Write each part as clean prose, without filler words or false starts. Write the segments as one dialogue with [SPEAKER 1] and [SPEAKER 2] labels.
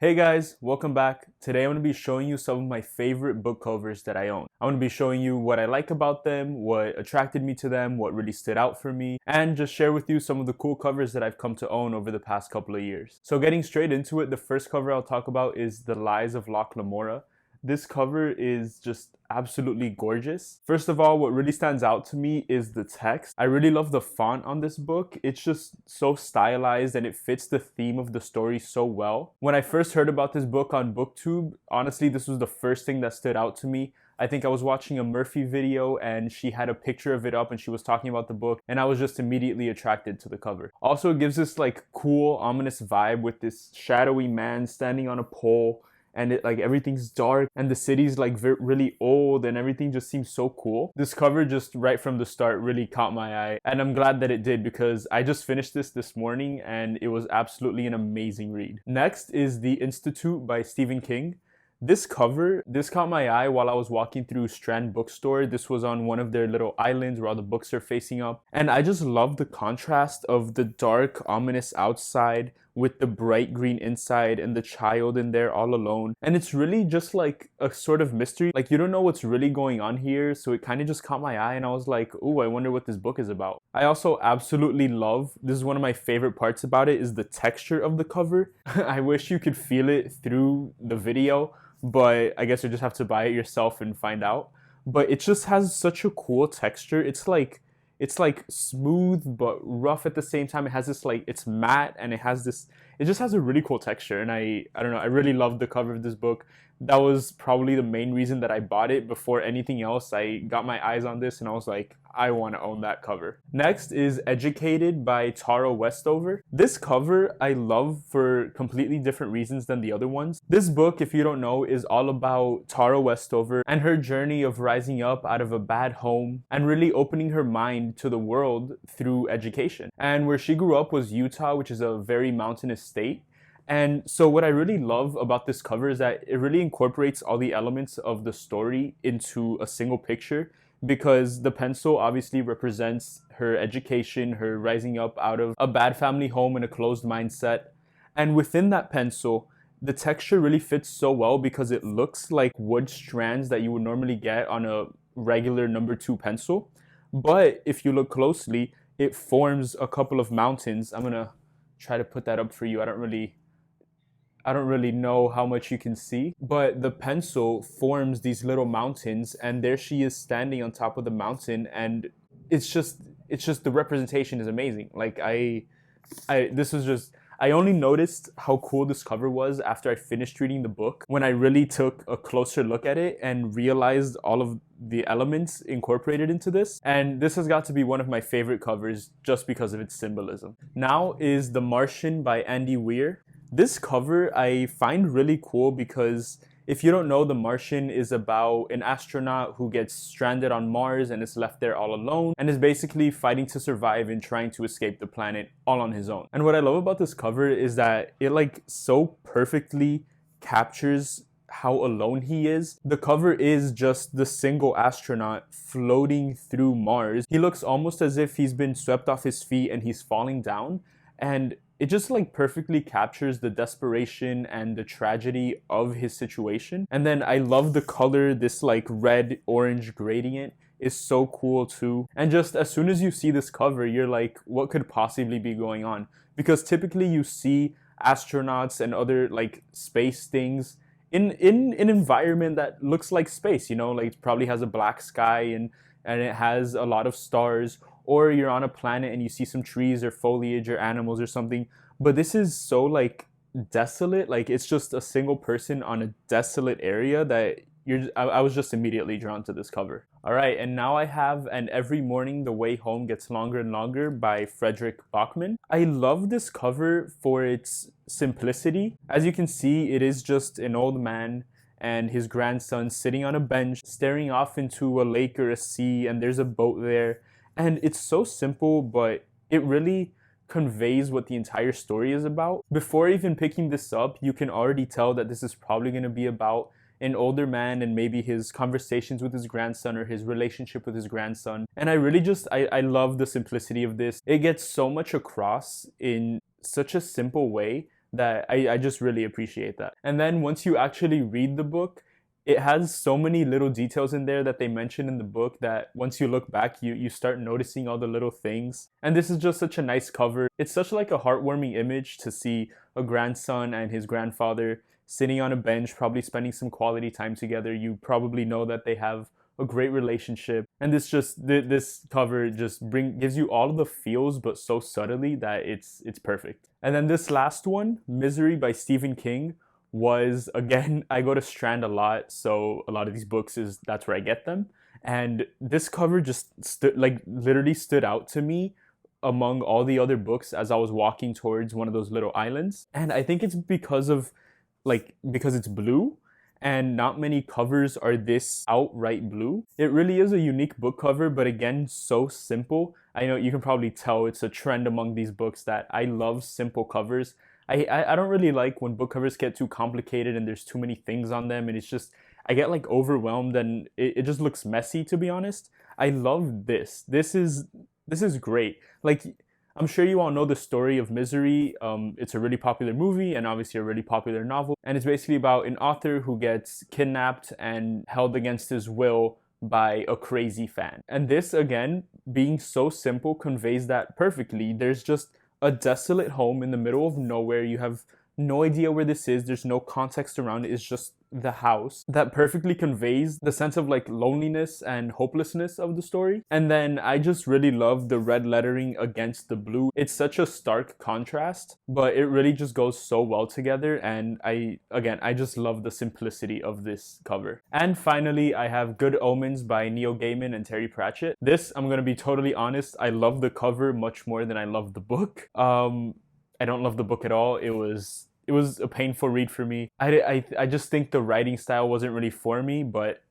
[SPEAKER 1] Hey guys, welcome back. Today I'm going to be showing you some of my favorite book covers that I own. I'm going to be showing you what I like about them, what attracted me to them, what really stood out for me, and just share with you some of the cool covers that I've come to own over the past couple of years. So getting straight into it, the first cover I'll talk about is The Lies of Locke Lamora. This cover is just absolutely gorgeous. First of all, what really stands out to me is the text. I really love the font on this book. It's just so stylized and it fits the theme of the story so well. When I first heard about this book on BookTube, honestly, this was the first thing that stood out to me. I think I was watching a Murphy video and she had a picture of it up and she was talking about the book and I was just immediately attracted to the cover. Also, it gives this like cool, ominous vibe with this shadowy man standing on a pole and everything's dark and the city's like really old and everything just seems so cool. This cover just right from the start really caught my eye and I'm glad that it did because I just finished this morning and it was absolutely an amazing read. Next is The Institute by Stephen King. This cover, this caught my eye while I was walking through Strand Bookstore. This was on one of their little islands where all the books are facing up. And I just love the contrast of the dark, ominous outside with the bright green inside and the child in there all alone. And it's really just like a sort of mystery. Like you don't know what's really going on here. So it kind of just caught my eye and I was like, ooh, I wonder what this book is about. I also absolutely love, this is one of my favorite parts about it, is the texture of the cover. I wish you could feel it through the video, but I guess you just have to buy it yourself and find out. But it just has such a cool texture. It's like smooth but rough at the same time. It has this like, it's matte and it just has a really cool texture. And I don't know, I really love the cover of this book. That was probably the main reason that I bought it. Before anything else, I got my eyes on this and I was like, I want to own that cover. Next is Educated by Tara Westover. This cover I love for completely different reasons than the other ones. This book, if you don't know, is all about Tara Westover and her journey of rising up out of a bad home and really opening her mind to the world through education. And where she grew up was Utah, which is a very mountainous state. And so what I really love about this cover is that it really incorporates all the elements of the story into a single picture, because the pencil obviously represents her education, her rising up out of a bad family home and a closed mindset. And within that pencil, the texture really fits so well because it looks like wood strands that you would normally get on a regular number 2 pencil. But if you look closely, it forms a couple of mountains. I'm gonna try to put that up for you. I don't really know how much you can see, but the pencil forms these little mountains and there she is standing on top of the mountain, and it's just the representation is amazing. Like I only noticed how cool this cover was after I finished reading the book, when I really took a closer look at it and realized all of the elements incorporated into this. And this has got to be one of my favorite covers just because of its symbolism. Now is The Martian by Andy Weir. This cover I find really cool because if you don't know, The Martian is about an astronaut who gets stranded on Mars and is left there all alone and is basically fighting to survive and trying to escape the planet all on his own. And what I love about this cover is that it like so perfectly captures how alone he is. The cover is just the single astronaut floating through Mars. He looks almost as if he's been swept off his feet and he's falling down. And it just like perfectly captures the desperation and the tragedy of his situation. And then I love the color, this like red orange gradient is so cool too. And just as soon as you see this cover, you're like, what could possibly be going on? Because typically you see astronauts and other like space things in an environment that looks like space, you know, like it probably has a black sky and it has a lot of stars. Or you're on a planet and you see some trees or foliage or animals or something. But this is so like desolate, like it's just a single person on a desolate area that I was just immediately drawn to this cover. All right, and now I have And Every Morning the Way Home Gets Longer and Longer by Frederick Bachman. I love this cover for its simplicity. As you can see, it is just an old man and his grandson sitting on a bench staring off into a lake or a sea, and there's a boat there. And it's so simple, but it really conveys what the entire story is about. Before even picking this up, you can already tell that this is probably going to be about an older man and maybe his conversations with his grandson or his relationship with his grandson. And I really I love the simplicity of this. It gets so much across in such a simple way that I just really appreciate that. And then once you actually read the book, it has so many little details in there that they mention in the book that once you look back, you start noticing all the little things. And this is just such a nice cover. It's such like a heartwarming image to see a grandson and his grandfather sitting on a bench, probably spending some quality time together. You probably know that they have a great relationship. And this cover just gives you all of the feels, but so subtly that it's perfect. And then this last one, Misery by Stephen King, was, again, I go to Strand a lot, so a lot of these books that's where I get them. And this cover just literally stood out to me among all the other books as I was walking towards one of those little islands. And I think it's because it's blue, and not many covers are this outright blue. It really is a unique book cover, but again, so simple. I know you can probably tell it's a trend among these books that I love simple covers. I don't really like when book covers get too complicated and there's too many things on them, and it's just, I get like overwhelmed and it just looks messy, to be honest. I love this. This is great. Like, I'm sure you all know the story of Misery. It's a really popular movie and obviously a really popular novel. And it's basically about an author who gets kidnapped and held against his will by a crazy fan. And this, again, being so simple, conveys that perfectly. There's just a desolate home in the middle of nowhere. You have no idea where this is. There's no context around it. It's just the house. That perfectly conveys the sense of like loneliness and hopelessness of the story. And then I just really love the red lettering against the blue. It's such a stark contrast, but it really just goes so well together. And I just love the simplicity of this cover. And finally, I have Good Omens by Neil Gaiman and Terry Pratchett. This, I'm gonna be totally honest, I love the cover much more than I love the book. I don't love the book at all. It was a painful read for me. I just think the writing style wasn't really for me, but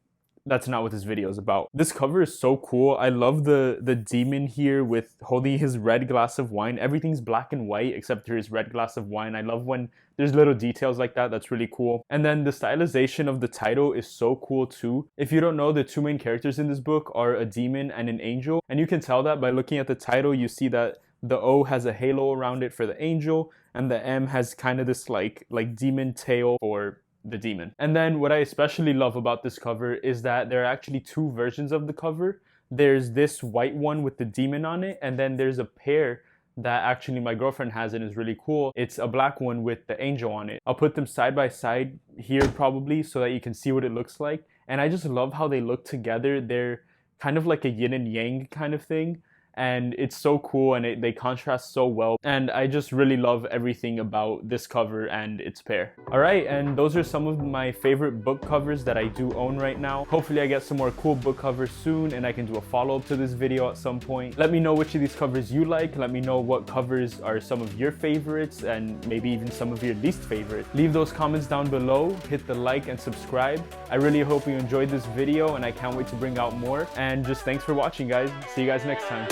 [SPEAKER 1] that's not what this video is about. This cover is so cool. I love the demon here with holding his red glass of wine. Everything's black and white except for his red glass of wine. I love when there's little details like that. That's really cool. And then the stylization of the title is so cool too. If you don't know, the two main characters in this book are a demon and an angel. And you can tell that by looking at the title. You see that the O has a halo around it for the angel, and the M has kind of this like demon tail for the demon. And then what I especially love about this cover is that there are actually two versions of the cover. There's this white one with the demon on it, and then there's a pair that actually my girlfriend has and is really cool. It's a black one with the angel on it. I'll put them side by side here probably so that you can see what it looks like. And I just love how they look together. They're kind of like a yin and yang kind of thing. And it's so cool, and they contrast so well. And I just really love everything about this cover and its pair. All right, and those are some of my favorite book covers that I do own right now. Hopefully I get some more cool book covers soon and I can do a follow-up to this video at some point. Let me know which of these covers you like. Let me know what covers are some of your favorites and maybe even some of your least favorite. Leave those comments down below, hit the like and subscribe. I really hope you enjoyed this video and I can't wait to bring out more. And just thanks for watching, guys. See you guys next time.